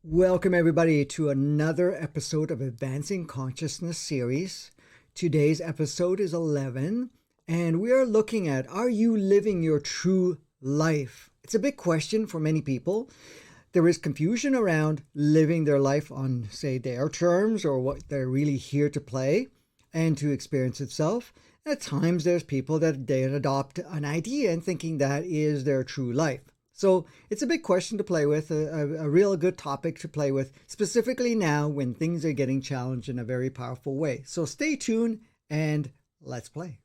Welcome, everybody, to another episode of Advancing Consciousness series. Today's episode is 11, and we are looking at, are you living your true life? It's a big question for many people. There is confusion around living their life on, say, their terms or what they're really here to play and to experience itself. At times, there's people that they adopt an idea and thinking that is their true life. So it's a big question to play with, a real good topic to play with, specifically now when things are getting challenged in a very powerful way. So stay tuned and let's play.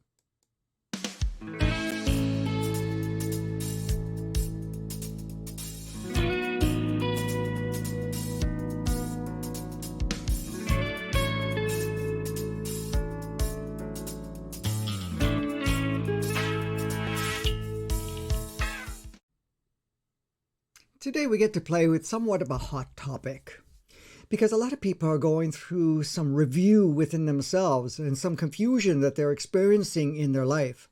Today we get to play with somewhat of a hot topic because a lot of people are going through some review within themselves and some confusion that they're experiencing in their life.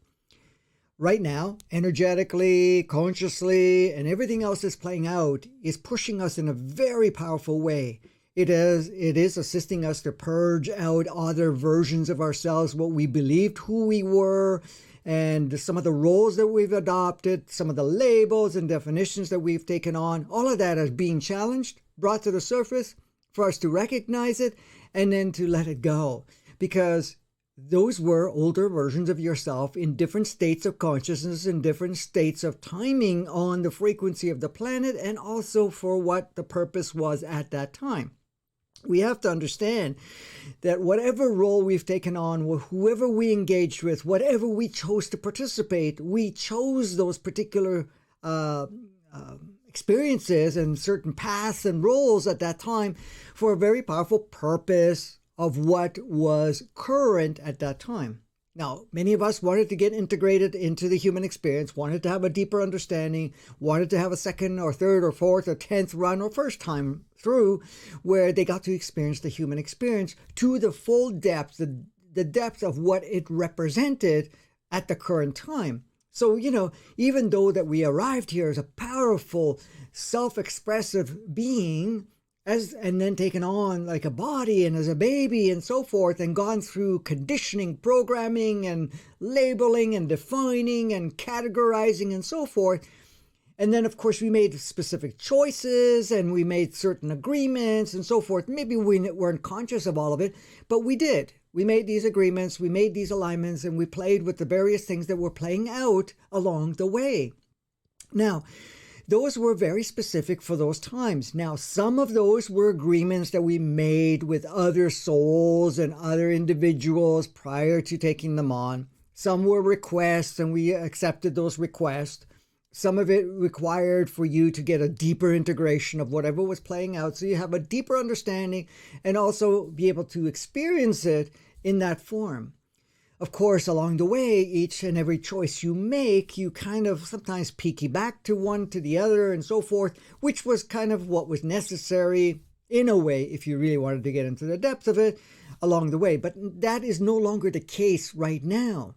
Right now, energetically, consciously, and everything else that's playing out is pushing us in a very powerful way. It is assisting us to purge out other versions of ourselves, what we believed who we were, and some of the roles that we've adopted, some of the labels and definitions that we've taken on, all of that is being challenged, brought to the surface for us to recognize it and then to let it go. Because those were older versions of yourself in different states of consciousness, in different states of timing on the frequency of the planet, and also for what the purpose was at that time. We have to understand that whatever role we've taken on, whoever we engaged with, whatever we chose to participate, we chose those particular experiences and certain paths and roles at that time for a very powerful purpose of what was current at that time. Now, many of us wanted to get integrated into the human experience, wanted to have a deeper understanding, wanted to have a second or third or fourth or 10th run or first time through where they got to experience the human experience to the full depth, the depth of what it represented at the current time. So, even though that we arrived here as a powerful, self-expressive being, and then taken on like a body and as a baby and so forth, and gone through conditioning, programming, and labeling and defining and categorizing and so forth. And then, of course, we made specific choices and we made certain agreements and so forth. Maybe we weren't conscious of all of it, but we did. We made these agreements, we made these alignments, and we played with the various things that were playing out along the way. Now, those were very specific for those times. Now, some of those were agreements that we made with other souls and other individuals prior to taking them on. Some were requests, and we accepted those requests. Some of it required for you to get a deeper integration of whatever was playing out, so you have a deeper understanding and also be able to experience it in that form. Of course, along the way, each and every choice you make, you kind of sometimes peeky back to one to the other and so forth, which was kind of what was necessary in a way, if you really wanted to get into the depth of it along the way. But that is no longer the case right now.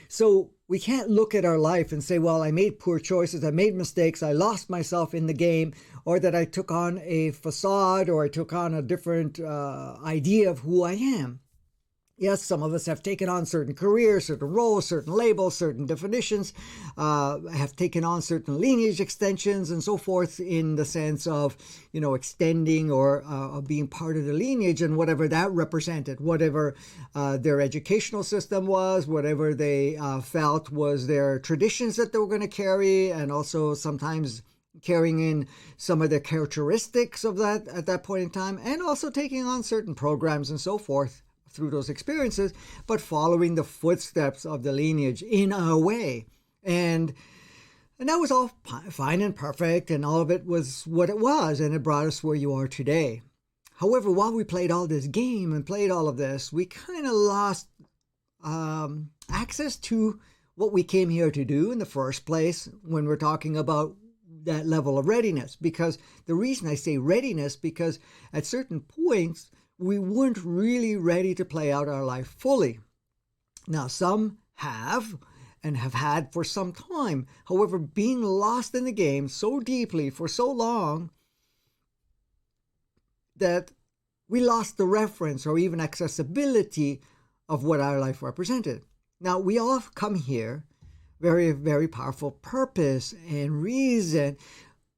So we can't look at our life and say, well, I made poor choices, I made mistakes, I lost myself in the game, or that I took on a facade or I took on a different idea of who I am. Yes, some of us have taken on certain careers, certain roles, certain labels, certain definitions, have taken on certain lineage extensions and so forth in the sense of, extending or being part of the lineage and whatever that represented, whatever their educational system was, whatever they felt was their traditions that they were going to carry, and also sometimes carrying in some of the characteristics of that at that point in time, and also taking on certain programs and so forth through those experiences, but following the footsteps of the lineage in a way. And that was all fine and perfect, and all of it was what it was, and it brought us where you are today. However, while we played all this game and played all of this, we kind of lost access to what we came here to do in the first place when we're talking about that level of readiness. Because the reason I say readiness, because at certain points, we weren't really ready to play out our life fully. Now, some have and have had for some time. However, being lost in the game so deeply for so long that we lost the reference or even accessibility of what our life represented. Now, we all come here, very, very powerful purpose and reason,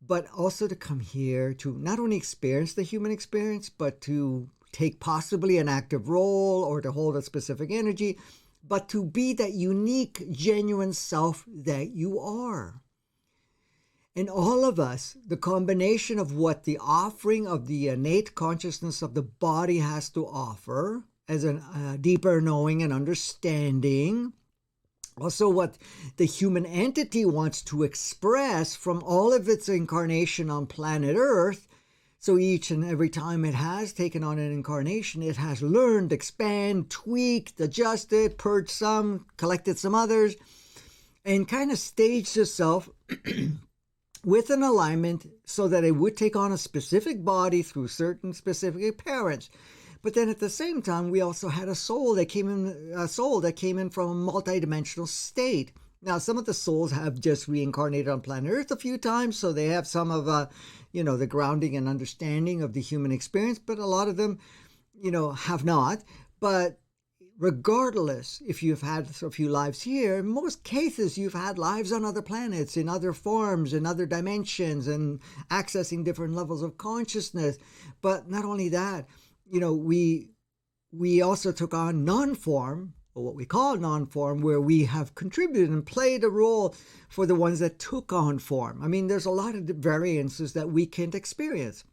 but also to come here to not only experience the human experience, but to take possibly an active role or to hold a specific energy, but to be that unique, genuine self that you are. And all of us, the combination of what the offering of the innate consciousness of the body has to offer as a deeper knowing and understanding, also what the human entity wants to express from all of its incarnation on planet Earth. So each and every time it has taken on an incarnation, it has learned, expanded, tweaked, adjusted, purged some, collected some others, and kind of staged itself with an alignment so that it would take on a specific body through certain specific parents. But then at the same time, we also had a soul that came in from a multidimensional state. Now, some of the souls have just reincarnated on planet Earth a few times, so they have some of the grounding and understanding of the human experience, but a lot of them, have not. But regardless, if you've had a few lives here, in most cases, you've had lives on other planets, in other forms, in other dimensions, and accessing different levels of consciousness. But not only that, we also took on non-form, or what we call non-form, where we have contributed and played a role for the ones that took on form. I mean, there's a lot of variances that we can't experience.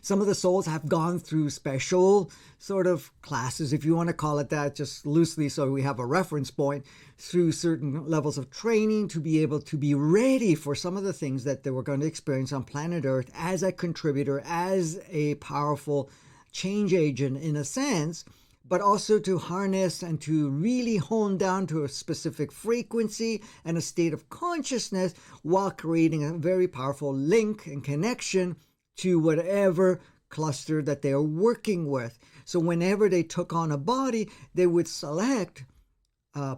Some of the souls have gone through special sort of classes, if you want to call it that, just loosely so we have a reference point, through certain levels of training to be able to be ready for some of the things that they were going to experience on planet Earth as a contributor, as a powerful change agent in a sense, but also to harness and to really hone down to a specific frequency and a state of consciousness while creating a very powerful link and connection to whatever cluster that they are working with. So whenever they took on a body, they would select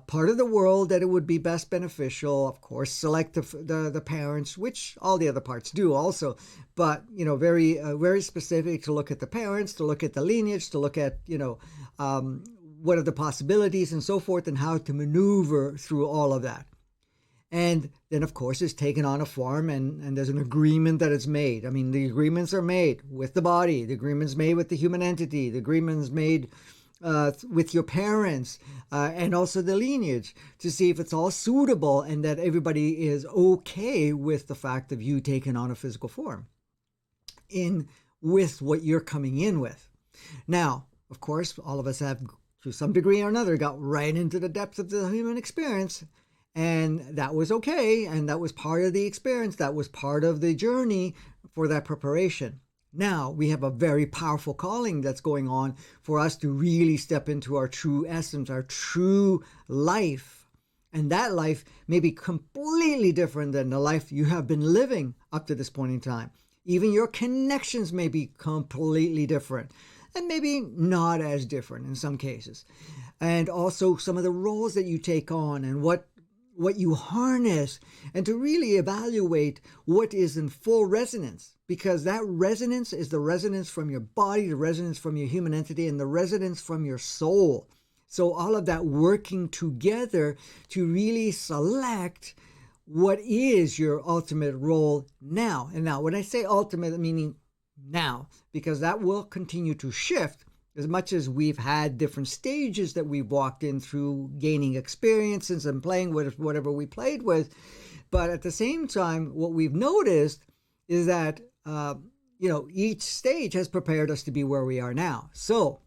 part of the world that it would be best beneficial. Of course, select the parents, which all the other parts do also, but very specific to look at the parents, to look at the lineage, to look at what are the possibilities and so forth, and how to maneuver through all of that. And then, of course, it's taken on a form, and there's an agreement that is made. I mean, the agreements are made with the body, the agreements made with the human entity, the agreements made with your parents, and also the lineage, to see if it's all suitable and that everybody is okay with the fact of you taking on a physical form with what you're coming in with. Now, of course, all of us have, to some degree or another, got right into the depths of the human experience. And that was okay, and that was part of the experience, that was part of the journey for that preparation. Now, we have a very powerful calling that's going on for us to really step into our true essence, our true life. And that life may be completely different than the life you have been living up to this point in time. Even your connections may be completely different, and maybe not as different in some cases. And also some of the roles that you take on and what you harness, and to really evaluate what is in full resonance, because that resonance is the resonance from your body, the resonance from your human entity, and the resonance from your soul. So all of that working together to really select what is your ultimate role now. And now, when I say ultimate, meaning now, because that will continue to shift as much as we've had different stages that we've walked in through gaining experiences and playing with whatever we played with. But at the same time, what we've noticed is that, each stage has prepared us to be where we are now. So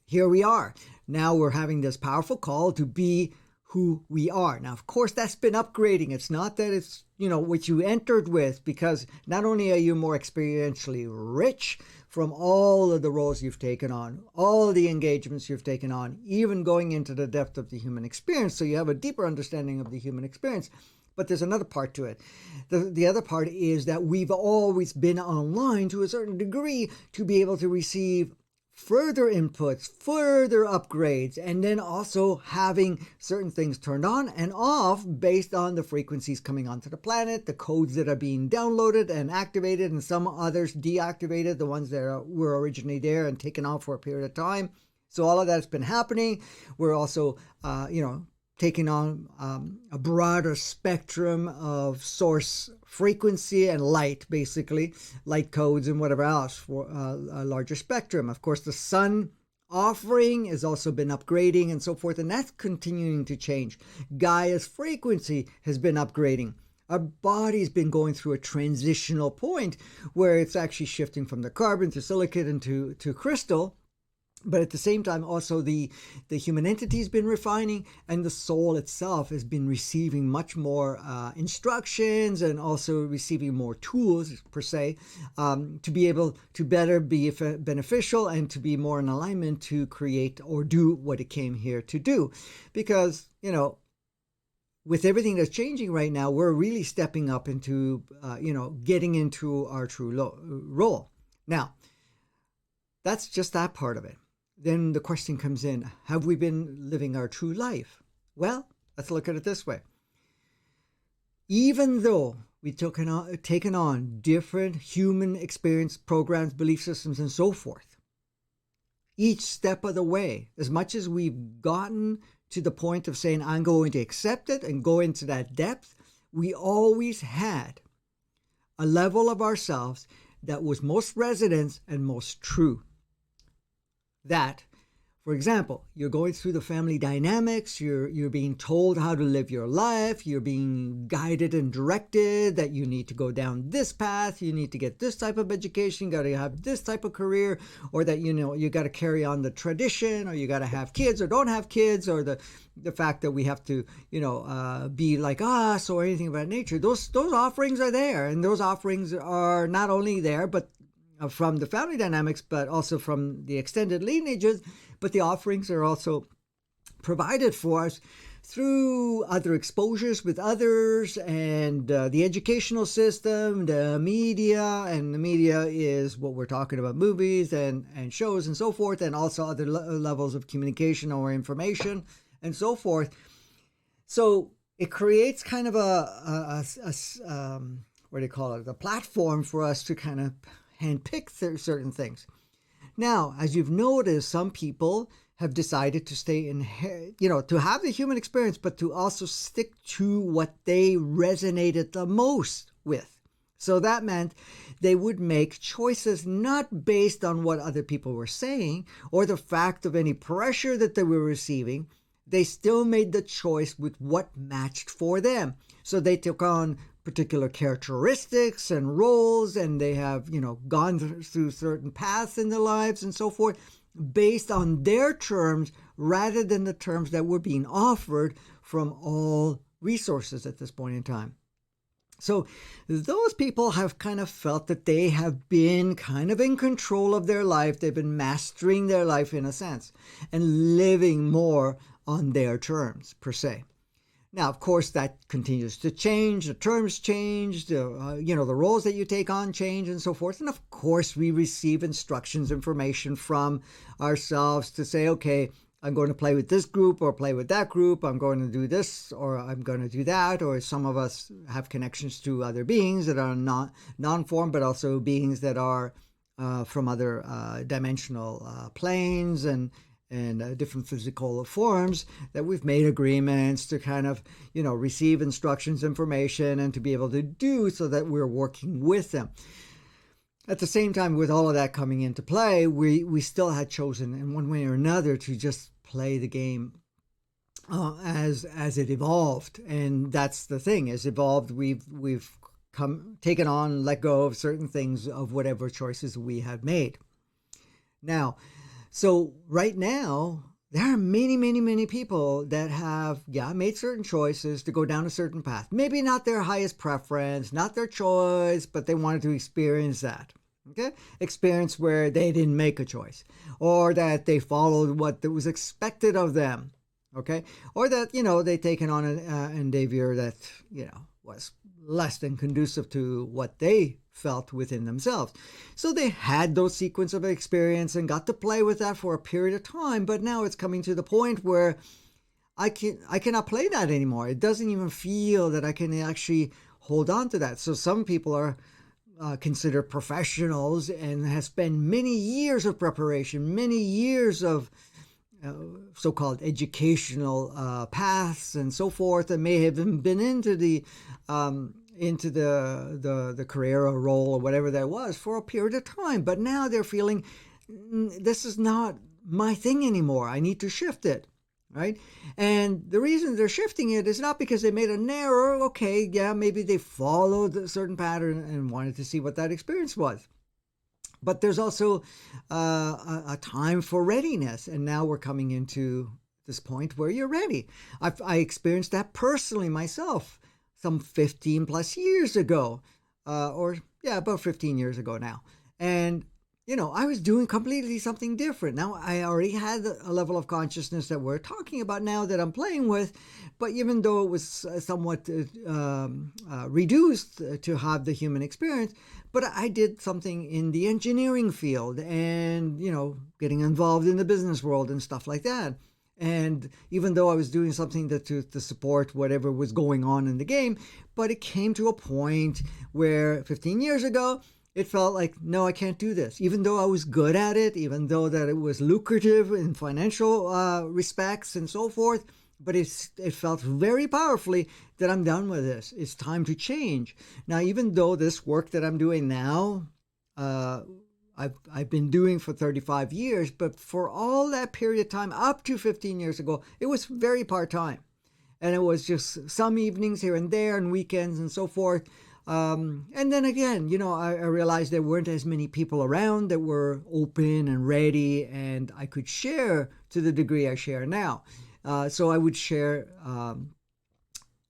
here we are. Now we're having this powerful call to be who we are. Now, of course, that's been upgrading. It's not that it's, what you entered with, because not only are you more experientially rich from all of the roles you've taken on, all the engagements you've taken on, even going into the depth of the human experience, so you have a deeper understanding of the human experience. But there's another part to it. The other part is that we've always been online to a certain degree to be able to receive further inputs, further upgrades, and then also having certain things turned on and off based on the frequencies coming onto the planet, the codes that are being downloaded and activated, and some others deactivated, the ones that were originally there and taken off for a period of time. So all of that's been happening. We're also, taking on a broader spectrum of source frequency and light, basically, light codes and whatever else for a larger spectrum. Of course, the sun offering has also been upgrading and so forth, and that's continuing to change. Gaia's frequency has been upgrading. Our body's been going through a transitional point where it's actually shifting from the carbon to silicate and to crystal. But at the same time, also the human entity has been refining, and the soul itself has been receiving much more instructions and also receiving more tools, per se, to be able to better be beneficial and to be more in alignment to create or do what it came here to do. Because, with everything that's changing right now, we're really stepping up into, getting into our true role. Now, that's just that part of it. Then the question comes in, have we been living our true life? Well, let's look at it this way. Even though we've taken on different human experience programs, belief systems, and so forth, each step of the way, as much as we've gotten to the point of saying, I'm going to accept it and go into that depth, we always had a level of ourselves that was most resonant and most true. That, for example, you're going through the family dynamics, you're being told how to live your life, you're being guided and directed that you need to go down this path, you need to get this type of education, you got to have this type of career, or that, you got to carry on the tradition, or you got to have kids or don't have kids, or the fact that we have to, be like us or anything of that nature. Those offerings are there, and those offerings are not only there, but from the family dynamics, but also from the extended lineages, but the offerings are also provided for us through other exposures with others and the educational system, the media, and the media is what we're talking about, movies and shows and so forth, and also other levels of communication or information and so forth. So it creates kind of a platform for us to kind of handpick certain things. Now, as you've noticed, some people have decided to stay in, to have the human experience, but to also stick to what they resonated the most with. So that meant they would make choices not based on what other people were saying or the fact of any pressure that they were receiving. They still made the choice with what matched for them. So they took on particular characteristics and roles, and they have, gone through certain paths in their lives and so forth based on their terms rather than the terms that were being offered from all resources at this point in time. So those people have kind of felt that they have been kind of in control of their life. They've been mastering their life in a sense and living more on their terms, per se. Now, of course, that continues to change. The terms change, the roles that you take on change and so forth. And of course, we receive instructions, information from ourselves to say, okay, I'm going to play with this group or play with that group. I'm going to do this or I'm going to do that. Or some of us have connections to other beings that are not non-form, but also beings that are from other dimensional planes and different physical forms, that we've made agreements to kind of, receive instructions, information, and to be able to do so that we're working with them. At the same time, with all of that coming into play, we still had chosen in one way or another to just play the game as it evolved. And that's the thing, as evolved, we've taken on, let go of certain things of whatever choices we had made. Now, so right now, there are many, many, many people that have, made certain choices to go down a certain path. Maybe not their highest preference, not their choice, but they wanted to experience that. Okay? Experience where they didn't make a choice, or that they followed what was expected of them. Okay? Or that, they've taken on an endeavor that, was less than conducive to what they felt within themselves. So they had those sequence of experience and got to play with that for a period of time, but now it's coming to the point where I cannot play that anymore. It doesn't even feel that I can actually hold on to that. So some people are considered professionals and have spent many years of preparation, many years of so-called educational paths and so forth, and may have been into the career or role or whatever that was for a period of time. But now they're feeling this is not my thing anymore. I need to shift it. Right? And the reason they're shifting it is not because they made an error. Okay, yeah, maybe they followed a certain pattern and wanted to see what that experience was. But there's also a time for readiness. And now we're coming into this point where you're ready. I experienced that personally myself some 15 plus years ago, about 15 years ago now. And I was doing completely something different. Now, I already had a level of consciousness that we're talking about now that I'm playing with, but even though it was somewhat reduced to have the human experience, but I did something in the engineering field and, getting involved in the business world and stuff like that. And even though I was doing something to support whatever was going on in the game, but it came to a point where 15 years ago, it felt like, no, I can't do this. Even though I was good at it, even though that it was lucrative in financial respects and so forth, but it felt very powerfully that I'm done with this. It's time to change. Now, even though this work that I'm doing now, I've been doing for 35 years, but for all that period of time, up to 15 years ago, it was very part-time. And it was just some evenings here and there and weekends and so forth. And then again, I realized there weren't as many people around that were open and ready, and I could share to the degree I share now. So I would share,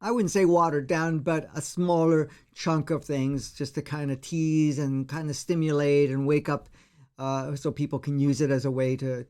I wouldn't say watered down, but a smaller chunk of things just to kind of tease and kind of stimulate and wake up so people can use it as a way to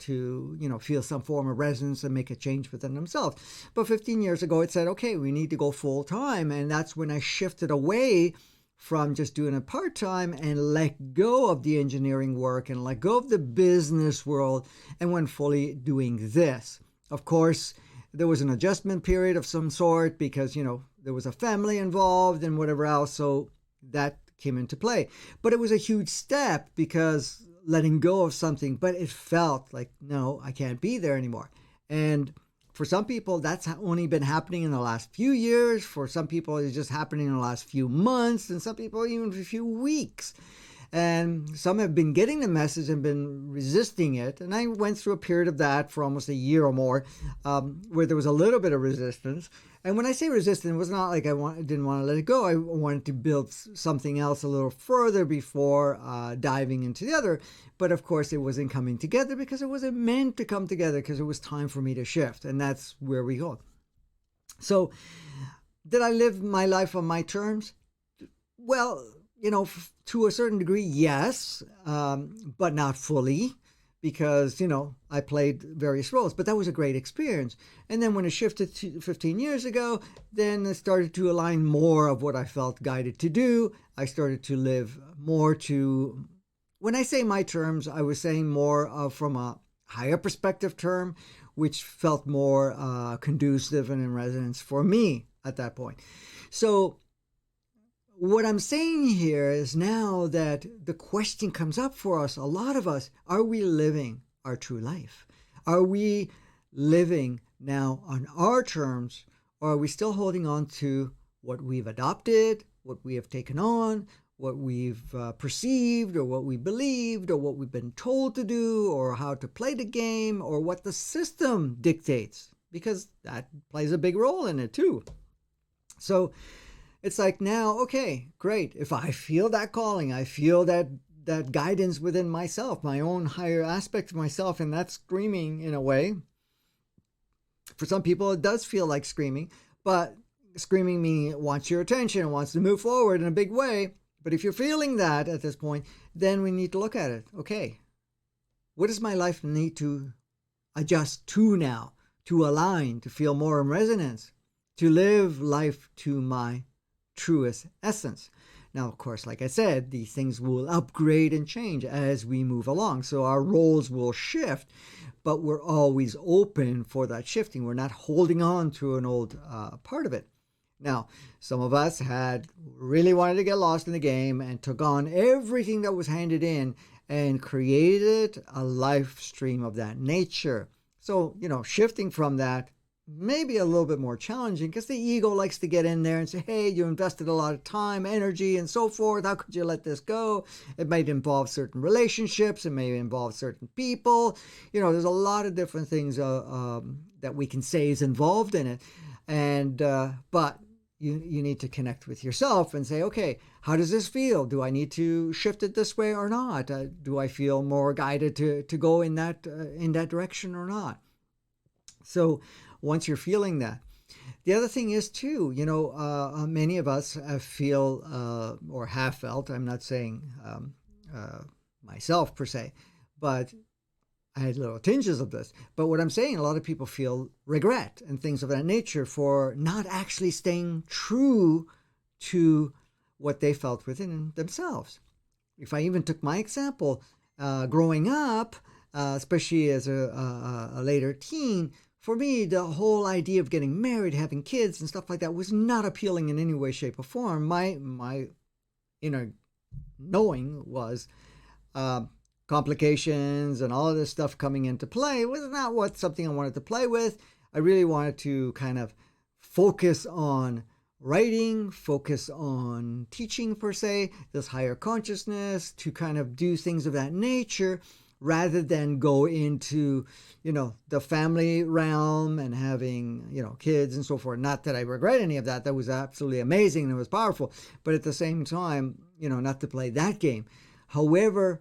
feel some form of resonance and make a change within themselves. But 15 years ago, it said, okay, we need to go full time. And that's when I shifted away from just doing it part-time and let go of the engineering work and let go of the business world and went fully doing this. Of course, there was an adjustment period of some sort because, there was a family involved and whatever else. So that came into play. But it was a huge step because letting go of something, but it felt like, no, I can't be there anymore. And for some people, that's only been happening in the last few years. For some people, it's just happening in the last few months, and some people even a few weeks. And some have been getting the message and been resisting it. And I went through a period of that for almost a year or more, where there was a little bit of resistance. And when I say resistance, it was not like I didn't want to let it go. I wanted to build something else a little further before diving into the other. But of course, it wasn't coming together because it wasn't meant to come together, because it was time for me to shift. And that's where we go. So did I live my life on my terms? Well, to a certain degree, yes, but not fully, because, I played various roles. But that was a great experience. And then when it shifted to 15 years ago, then it started to align more of what I felt guided to do. I started to live more to, when I say my terms, I was saying more from a higher perspective term, which felt more conducive and in resonance for me at that point. So what I'm saying here is now that the question comes up for us, a lot of us, are we living our true life? Are we living now on our terms, or are we still holding on to what we've adopted, what we have taken on, what we've perceived, or what we believed, or what we've been told to do, or how to play the game, or what the system dictates? Because that plays a big role in it too. So it's like now, okay, great. If I feel that calling, I feel that guidance within myself, my own higher aspect of myself, and that's screaming in a way. For some people, it does feel like screaming, but screaming means it wants your attention, it wants to move forward in a big way. But if you're feeling that at this point, then we need to look at it. Okay, what does my life need to adjust to now, to align, to feel more in resonance, to live life to my truest essence. Now, of course, like I said, these things will upgrade and change as we move along. So our roles will shift, but we're always open for that shifting. We're not holding on to an old part of it. Now, some of us had really wanted to get lost in the game and took on everything that was handed in and created a life stream of that nature. So, shifting from that may be a little bit more challenging because the ego likes to get in there and say, hey, you invested a lot of time, energy, and so forth. How could you let this go? It might involve certain relationships. It may involve certain people. There's a lot of different things that we can say is involved in it. And but you need to connect with yourself and say, okay, how does this feel? Do I need to shift it this way or not? Do I feel more guided to go in that direction or not? So once you're feeling that. The other thing is too, many of us feel or have felt, I'm not saying myself per se, but I had little tinges of this. But what I'm saying, a lot of people feel regret and things of that nature for not actually staying true to what they felt within themselves. If I even took my example, growing up, especially as a later teen, for me, the whole idea of getting married, having kids and stuff like that was not appealing in any way, shape, or form. My inner knowing was complications and all of this stuff coming into play was not something I wanted to play with. I really wanted to kind of focus on writing, focus on teaching per se, this higher consciousness, to kind of do things of that nature rather than go into, the family realm and having, kids and so forth. Not that I regret any of that. That was absolutely amazing and it was powerful. But at the same time, not to play that game. However,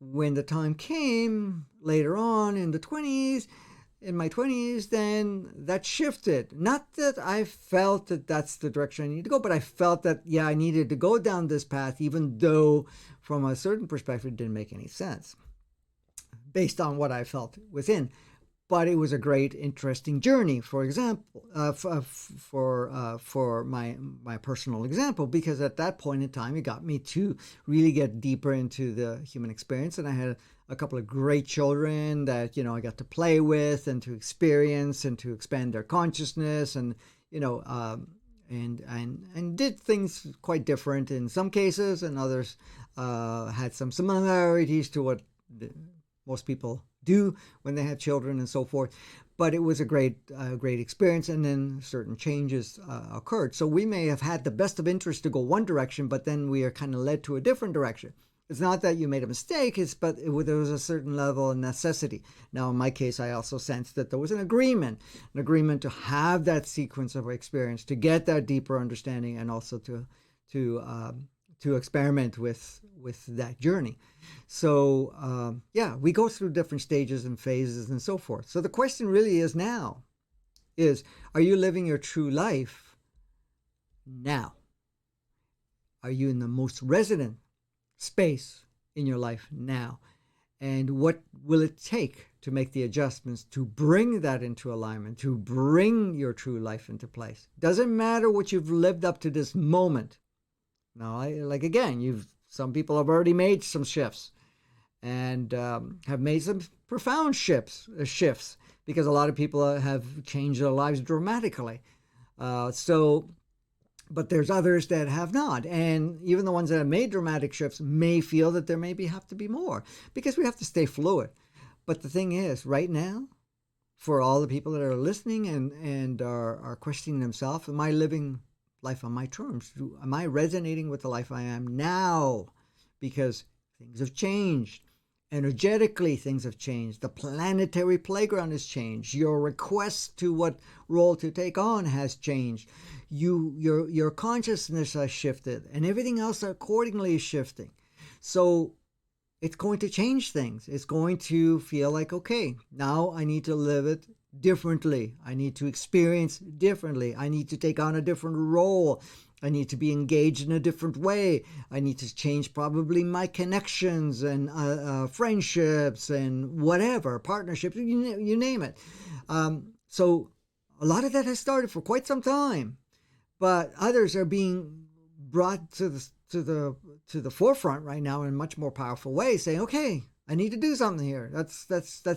when the time came later on in my 20s, then that shifted. Not that I felt that that's the direction I need to go, but I felt that, I needed to go down this path, even though from a certain perspective, it didn't make any sense based on what I felt within. But it was a great, interesting journey, for example, for my personal example, because at that point in time, it got me to really get deeper into the human experience. And I had a couple of great children that, I got to play with and to experience and to expand their consciousness and, and did things quite different in some cases, and others had some similarities to what most people do when they have children and so forth. But it was a great experience, and then certain changes occurred. So we may have had the best of interest to go one direction, but then we are kind of led to a different direction. It's not that you made a mistake, but there was a certain level of necessity. Now, in my case, I also sensed that there was an agreement to have that sequence of experience, to get that deeper understanding, and also to experiment with that journey. So, we go through different stages and phases and so forth. So the question really is now are you living your true life now? Are you in the most resonant space in your life now? And what will it take to make the adjustments to bring that into alignment, to bring your true life into place? Doesn't matter what you've lived up to this moment. Now, some people have already made some shifts and have made some profound shifts because a lot of people have changed their lives dramatically. But there's others that have not. And even the ones that have made dramatic shifts may feel that there maybe have to be more because we have to stay fluid. But the thing is, right now, for all the people that are listening and are questioning themselves, am I living life on my terms? Am I resonating with the life I am now? Because things have changed. Energetically, things have changed. The planetary playground has changed. Your request to what role to take on has changed. Your consciousness has shifted, and everything else accordingly is shifting. So it's going to change things. It's going to feel like, okay, now I need to live it differently. I need to experience differently. I need to take on a different role. I need to be engaged in a different way. I need to change probably my connections and friendships and whatever, partnerships, you name it. So a lot of that has started for quite some time, but others are being brought to the forefront right now in a much more powerful way, saying, okay, I need to do something here. Let's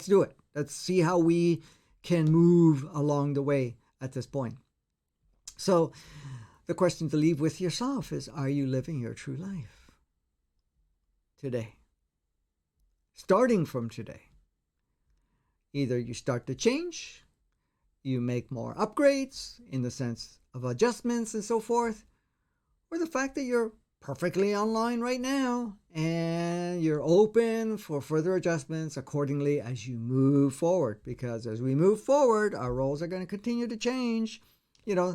do it. Let's see how we can move along the way at this point. So the question to leave with yourself is, are you living your true life today? Starting from today. Either you start to change, you make more upgrades in the sense of adjustments and so forth, or the fact that you're perfectly online right now and you're open for further adjustments accordingly as you move forward. Because as we move forward, our roles are going to continue to change.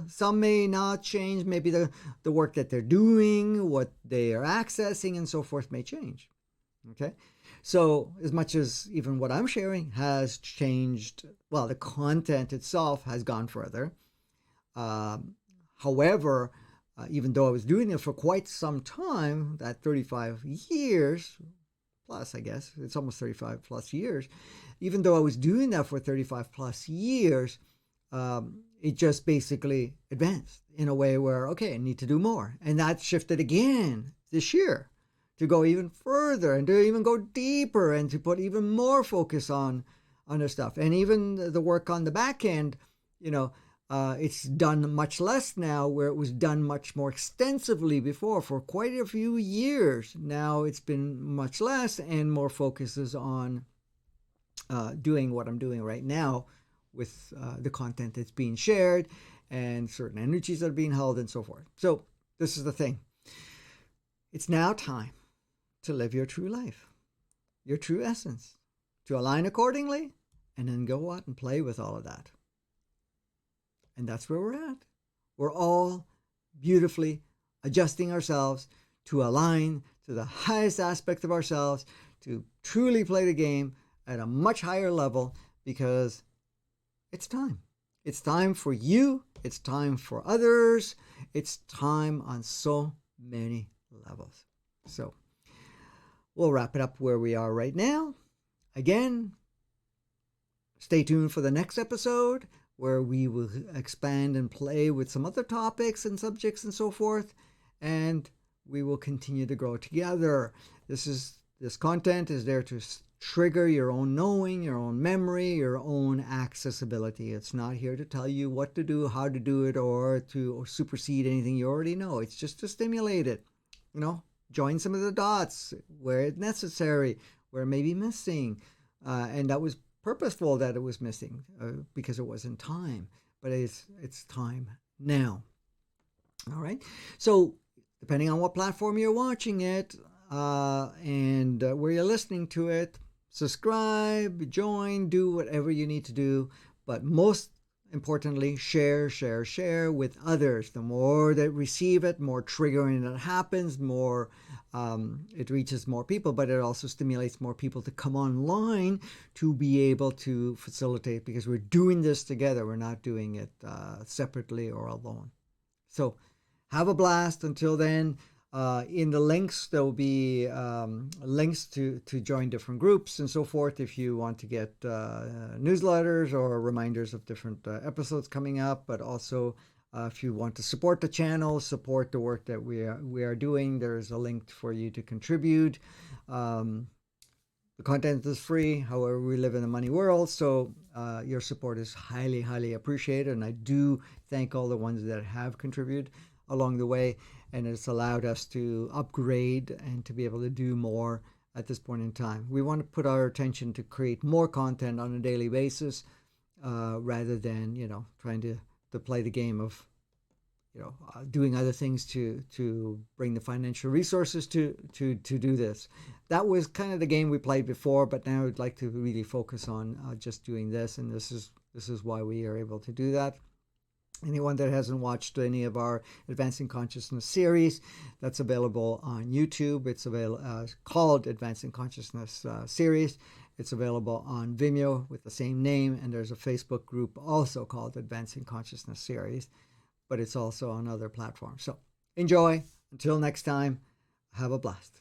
Some may not change. Maybe the work that they're doing, what they are accessing and so forth may change. Okay? So as much as even what I'm sharing has changed, well, the content itself has gone further. However, even though I was doing it for quite some time, that 35 years plus, I guess, it's almost 35 plus years, even though I was doing that for 35 plus years, it just basically advanced in a way where, okay, I need to do more. And that shifted again this year to go even further and to even go deeper and to put even more focus on this stuff. And even the work on the back end, it's done much less now, where it was done much more extensively before for quite a few years. Now it's been much less and more focuses on doing what I'm doing right now with the content that's being shared and certain energies that are being held and so forth. So this is the thing. It's now time to live your true life, your true essence, to align accordingly, and then go out and play with all of that. And that's where we're at. We're all beautifully adjusting ourselves to align to the highest aspect of ourselves, to truly play the game at a much higher level, because it's time. It's time for you. It's time for others. It's time on so many levels. So we'll wrap it up where we are right now. Again, stay tuned for the next episode, where we will expand and play with some other topics and subjects and so forth, and we will continue to grow together. This content is there to trigger your own knowing, your own memory, your own accessibility. It's not here to tell you what to do, how to do it, or to supersede anything you already know. It's just to stimulate it. Join some of the dots where it's necessary, where it may be missing, and that was purposeful that it was missing because it wasn't time, but it's time now. All right. So depending on what platform you're watching it and where you're listening to it, subscribe, join, do whatever you need to do. But most importantly, share with others. The more that receive it, more triggering it happens, more it reaches more people, but it also stimulates more people to come online to be able to facilitate, because we're doing this together. We're not doing it separately or alone. So have a blast. Until then, in the links, there will be links to join different groups and so forth if you want to get newsletters or reminders of different episodes coming up. But also, if you want to support the channel, support the work that we are doing, there's a link for you to contribute. The content is free. However, we live in a money world, so your support is highly, highly appreciated. And I do thank all the ones that have contributed along the way, and it's allowed us to upgrade and to be able to do more at this point in time. We want to put our attention to create more content on a daily basis, rather than trying to play the game of doing other things to bring the financial resources to do this. That was kind of the game we played before, but now I'd like to really focus on just doing this, and this is why we are able to do that. Anyone that hasn't watched any of our Advancing Consciousness series, that's available on YouTube. It's called Advancing Consciousness series. It's available on Vimeo with the same name, and there's a Facebook group also called Advancing Consciousness series, but it's also on other platforms. So enjoy. Until next time, have a blast.